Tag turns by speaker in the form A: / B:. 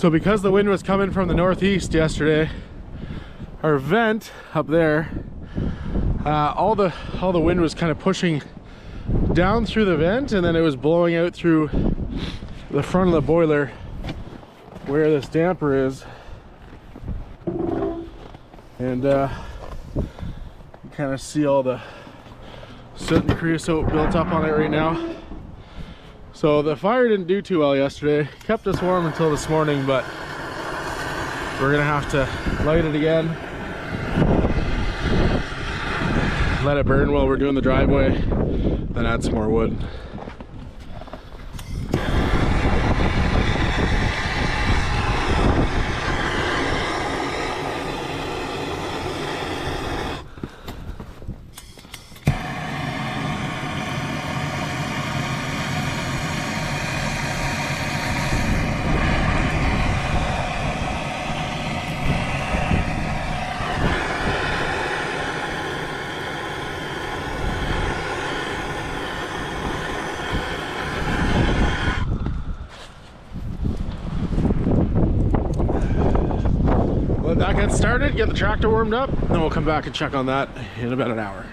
A: So because the wind was coming from the northeast yesterday, our vent up there, all the wind was kind of pushing down through the vent, and then it was blowing out through the front of the boiler where this damper is, and you kind of see all the soot and creosote built up on it right now. So the fire didn't do too well yesterday. Kept us warm until this morning, but we're gonna have to light it again, let it burn while we're doing the driveway, then add some more wood. Let that get started, get the tractor warmed up, then we'll come back and check on that in about an hour.